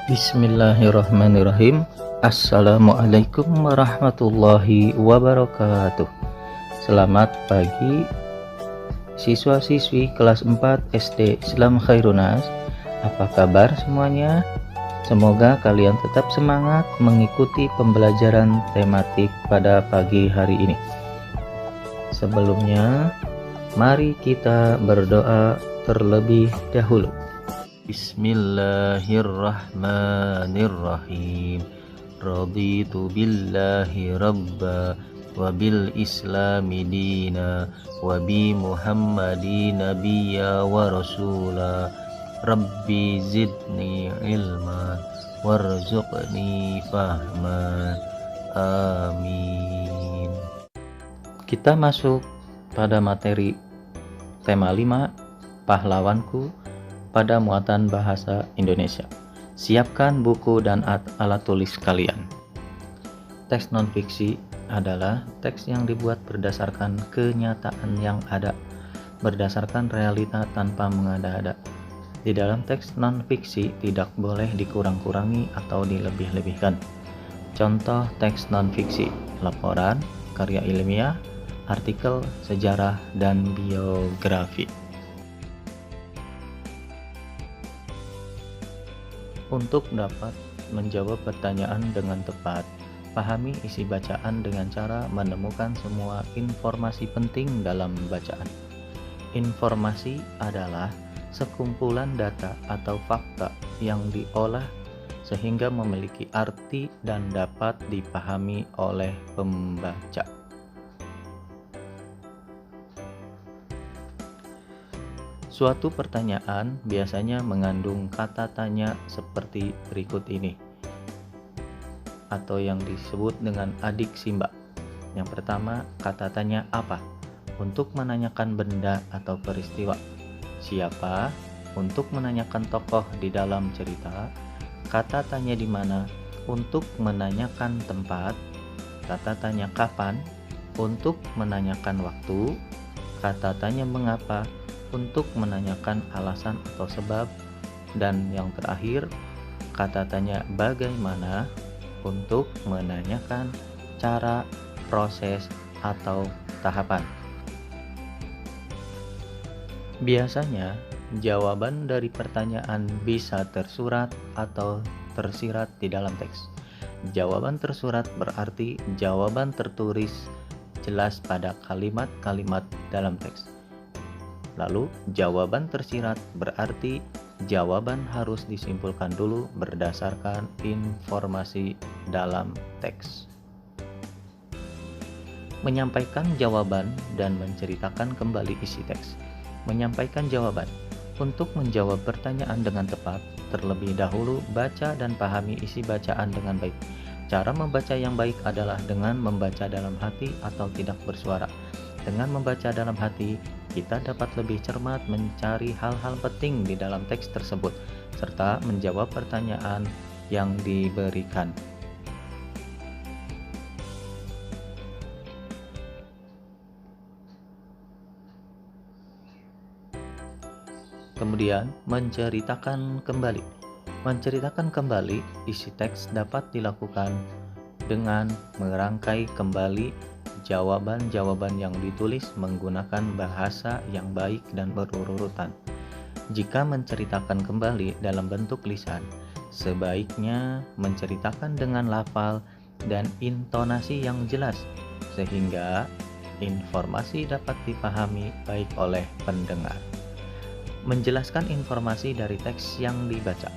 Bismillahirrahmanirrahim. Assalamualaikum warahmatullahi wabarakatuh. Selamat pagi siswa-siswi kelas 4 SD Islam Khairunas. Apa kabar semuanya? Semoga kalian tetap semangat mengikuti pembelajaran tematik pada pagi hari ini. Sebelumnya, mari kita berdoa terlebih dahulu. Bismillahirrahmanirrahim. Raditu billahi rabba wa bil islami dina wa bi muhammadin nabiyya wa rasula. Rabbi zidni ilma warzuqni fahman. Amin. Kita masuk pada materi tema 5, pahlawanku pada muatan bahasa Indonesia. Siapkan buku dan alat tulis kalian. Teks non-fiksi adalah teks yang dibuat berdasarkan kenyataan yang ada, berdasarkan realita tanpa mengada-ada. Di dalam teks non-fiksi tidak boleh dikurang-kurangi atau dilebih-lebihkan. Contoh teks non-fiksi: laporan, karya ilmiah, artikel, sejarah, dan biografi. Untuk dapat menjawab pertanyaan dengan tepat, pahami isi bacaan dengan cara menemukan semua informasi penting dalam bacaan. Informasi adalah sekumpulan data atau fakta yang diolah sehingga memiliki arti dan dapat dipahami oleh pembaca. Suatu pertanyaan biasanya mengandung kata tanya seperti berikut ini, atau yang disebut dengan adik simba. Yang pertama, kata tanya apa? Untuk menanyakan benda atau peristiwa. Siapa? Untuk menanyakan tokoh di dalam cerita. Kata tanya di mana? Untuk menanyakan tempat. Kata tanya kapan? Untuk menanyakan waktu. Kata tanya mengapa? Untuk menanyakan alasan atau sebab. Dan yang terakhir, kata tanya bagaimana, untuk menanyakan cara, proses, atau tahapan. Biasanya, jawaban dari pertanyaan bisa tersurat atau tersirat di dalam teks. Jawaban tersurat berarti jawaban tertulis jelas pada kalimat-kalimat dalam teks. Lalu, jawaban tersirat berarti jawaban harus disimpulkan dulu berdasarkan informasi dalam teks. Menyampaikan jawaban dan menceritakan kembali isi teks. Menyampaikan jawaban. Untuk menjawab pertanyaan dengan tepat, terlebih dahulu baca dan pahami isi bacaan dengan baik. Cara membaca yang baik adalah dengan membaca dalam hati atau tidak bersuara. Dengan membaca dalam hati, kita dapat lebih cermat mencari hal-hal penting di dalam teks tersebut, serta menjawab pertanyaan yang diberikan. Kemudian, menceritakan kembali. Menceritakan kembali isi teks dapat dilakukan dengan merangkai kembali jawaban-jawaban yang ditulis menggunakan bahasa yang baik dan berurutan. Jika menceritakan kembali dalam bentuk lisan, sebaiknya menceritakan dengan lafal dan intonasi yang jelas, sehingga informasi dapat dipahami baik oleh pendengar. Menjelaskan informasi dari teks yang dibaca.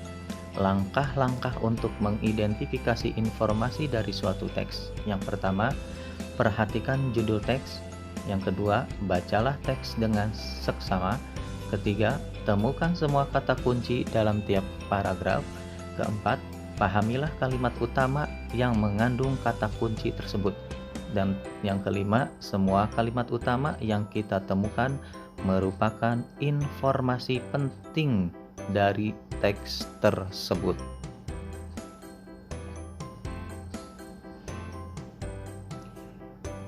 Langkah-langkah untuk mengidentifikasi informasi dari suatu teks. Yang pertama, perhatikan judul teks. Yang kedua, bacalah teks dengan seksama. Ketiga, temukan semua kata kunci dalam tiap paragraf. Keempat, pahamilah kalimat utama yang mengandung kata kunci tersebut. Dan yang kelima, semua kalimat utama yang kita temukan merupakan informasi penting dari teks tersebut.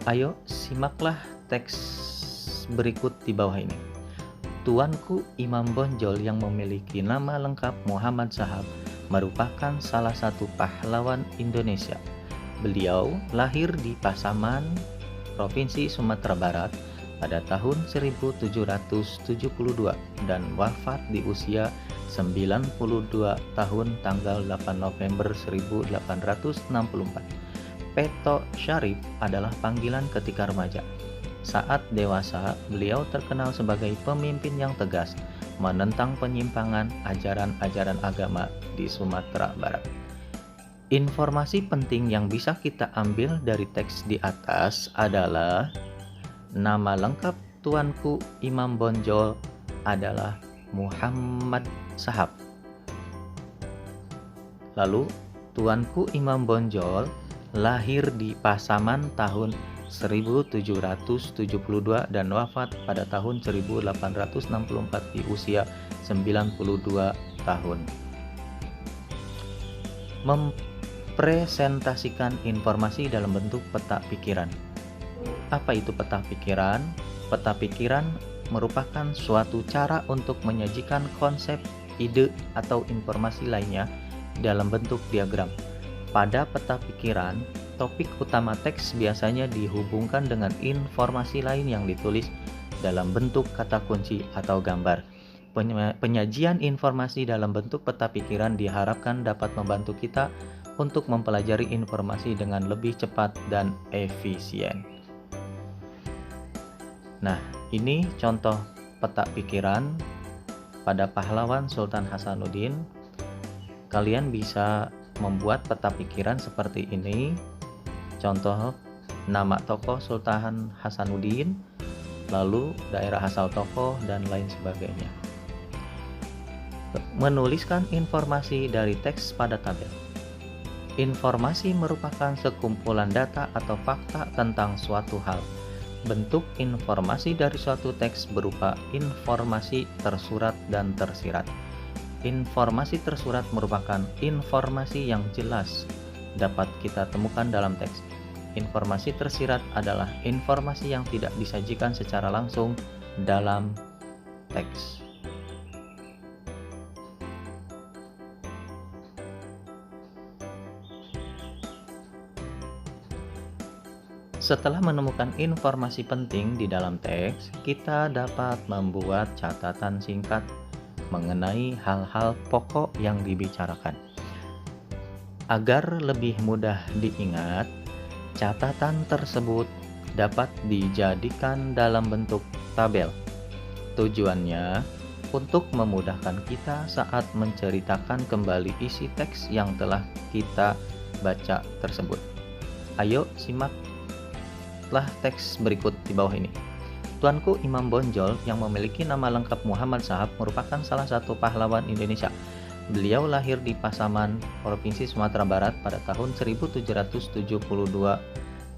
Ayo simaklah teks berikut di bawah ini. Tuanku Imam Bonjol yang memiliki nama lengkap Muhammad Shahab merupakan salah satu pahlawan Indonesia. Beliau lahir di Pasaman, Provinsi Sumatera Barat pada tahun 1772 dan wafat di usia 92 tahun tanggal 8 November 1864. Peto Syarif adalah panggilan ketika remaja. Saat dewasa, beliau terkenal sebagai pemimpin yang tegas, menentang penyimpangan ajaran-ajaran agama di Sumatera Barat. Informasi penting yang bisa kita ambil dari teks di atas adalah nama lengkap Tuanku Imam Bonjol adalah Muhammad Shahab. Lalu, Tuanku Imam Bonjol lahir di Pasaman tahun 1772 dan wafat pada tahun 1864 di usia 92 tahun. Mempresentasikan informasi dalam bentuk peta pikiran. Apa itu peta pikiran? Peta pikiran merupakan suatu cara untuk menyajikan konsep, ide, atau informasi lainnya dalam bentuk diagram. Pada peta pikiran, topik utama teks biasanya dihubungkan dengan informasi lain yang ditulis dalam bentuk kata kunci atau gambar. Penyajian informasi dalam bentuk peta pikiran diharapkan dapat membantu kita untuk mempelajari informasi dengan lebih cepat dan efisien. Nah, ini contoh peta pikiran pada pahlawan Sultan Hasanuddin. Kalian bisa membuat peta pikiran seperti ini. Contoh nama tokoh Sultan Hasanuddin, lalu daerah asal tokoh, dan lain sebagainya. Menuliskan informasi dari teks pada tabel. Informasi merupakan sekumpulan data atau fakta tentang suatu hal. Bentuk informasi dari suatu teks berupa informasi tersurat dan tersirat. Informasi tersurat merupakan informasi yang jelas dapat kita temukan dalam teks. Informasi tersirat adalah informasi yang tidak disajikan secara langsung dalam teks. Setelah menemukan informasi penting di dalam teks, kita dapat membuat catatan singkat mengenai hal-hal pokok yang dibicarakan. Agar lebih mudah diingat, catatan tersebut dapat dijadikan dalam bentuk tabel. Tujuannya untuk memudahkan kita saat menceritakan kembali isi teks yang telah kita baca tersebut. Ayo simaklah teks berikut di bawah ini. Tuanku Imam Bonjol yang memiliki nama lengkap Muhammad Shahab merupakan salah satu pahlawan Indonesia. Beliau lahir di Pasaman, Provinsi Sumatera Barat pada tahun 1772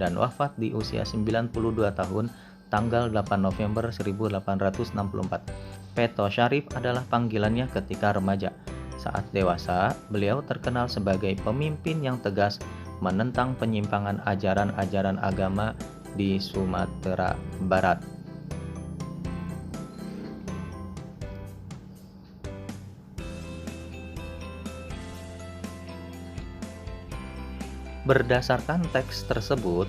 dan wafat di usia 92 tahun tanggal 8 November 1864. Peto Syarif adalah panggilannya ketika remaja. Saat dewasa, beliau terkenal sebagai pemimpin yang tegas menentang penyimpangan ajaran-ajaran agama di Sumatera Barat. Berdasarkan teks tersebut,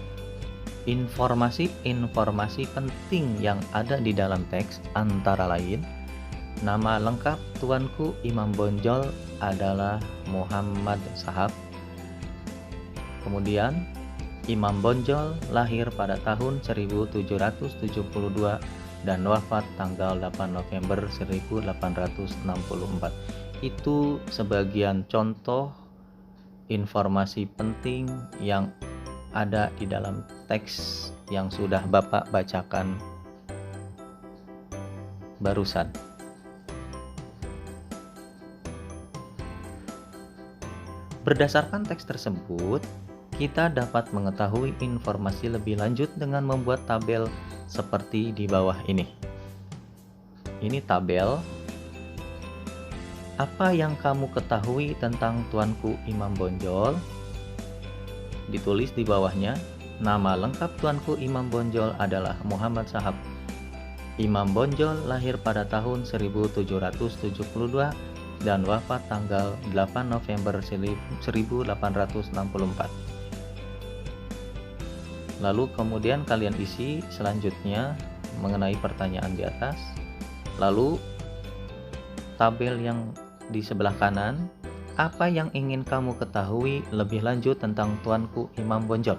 informasi-informasi penting yang ada di dalam teks antara lain, nama lengkap Tuanku Imam Bonjol adalah Muhammad Shahab. Kemudian, Imam Bonjol lahir pada tahun 1772 dan wafat tanggal 8 November 1864. Itu sebagian contoh informasi penting yang ada di dalam teks yang sudah Bapak bacakan barusan. Berdasarkan teks tersebut, kita dapat mengetahui informasi lebih lanjut dengan membuat tabel seperti di bawah ini. Ini tabel. Apa yang kamu ketahui tentang Tuanku Imam Bonjol? Ditulis di bawahnya, nama lengkap Tuanku Imam Bonjol adalah Muhammad Shahab. Imam Bonjol lahir pada tahun 1772 dan wafat tanggal 8 November 1864. Lalu kemudian kalian isi selanjutnya mengenai pertanyaan di atas. Lalu tabel yang di sebelah kanan, apa yang ingin kamu ketahui lebih lanjut tentang Tuanku Imam Bonjol?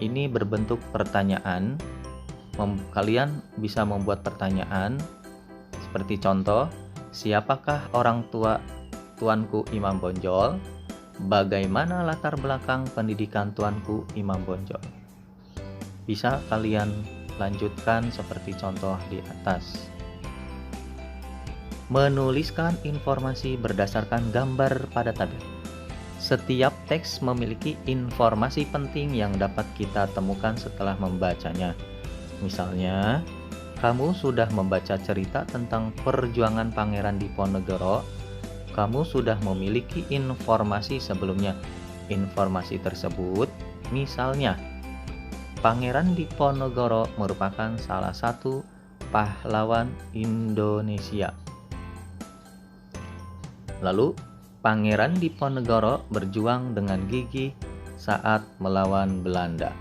Ini berbentuk pertanyaan. Kalian bisa membuat pertanyaan seperti contoh, siapakah orang tua Tuanku Imam Bonjol? Bagaimana latar belakang pendidikan Tuanku Imam Bonjol? Bisa kalian lanjutkan seperti contoh di atas. Menuliskan informasi berdasarkan gambar pada tabel. Setiap teks memiliki informasi penting yang dapat kita temukan setelah membacanya. Misalnya, kamu sudah membaca cerita tentang perjuangan Pangeran Diponegoro. Kamu sudah memiliki informasi sebelumnya. Informasi tersebut, misalnya, Pangeran Diponegoro merupakan salah satu pahlawan Indonesia. Lalu, Pangeran Diponegoro berjuang dengan gigih saat melawan Belanda.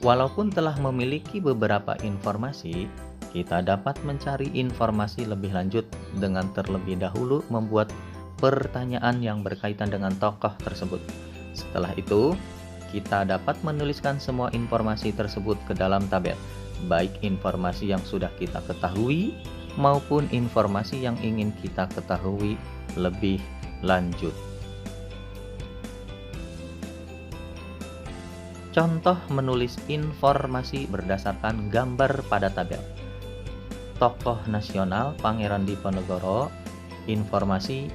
Walaupun telah memiliki beberapa informasi, kita dapat mencari informasi lebih lanjut dengan terlebih dahulu membuat pertanyaan yang berkaitan dengan tokoh tersebut. Setelah itu, kita dapat menuliskan semua informasi tersebut ke dalam tabel, baik informasi yang sudah kita ketahui maupun informasi yang ingin kita ketahui lebih lanjut. Contoh menulis informasi berdasarkan gambar pada tabel. Tokoh nasional Pangeran Diponegoro. Informasi,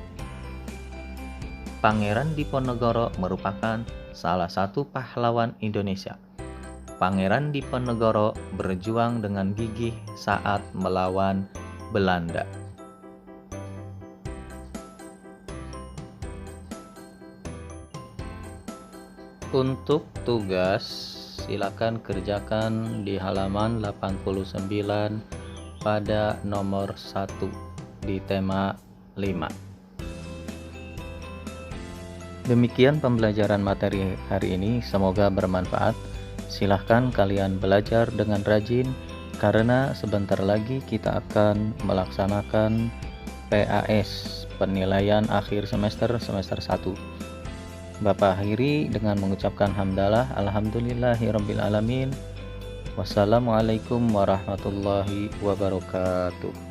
Pangeran Diponegoro merupakan salah satu pahlawan Indonesia. Pangeran Diponegoro berjuang dengan gigih saat melawan Belanda. Untuk tugas, silakan kerjakan di halaman 89 pada nomor 1 di tema 5. Demikian pembelajaran materi hari ini, semoga bermanfaat. Silahkan kalian belajar dengan rajin, karena sebentar lagi kita akan melaksanakan PAS, penilaian akhir semester 1. Bapak akhiri dengan mengucapkan hamdalah, alhamdulillahirabbil alamin. Wassalamualaikum warahmatullahi wabarakatuh.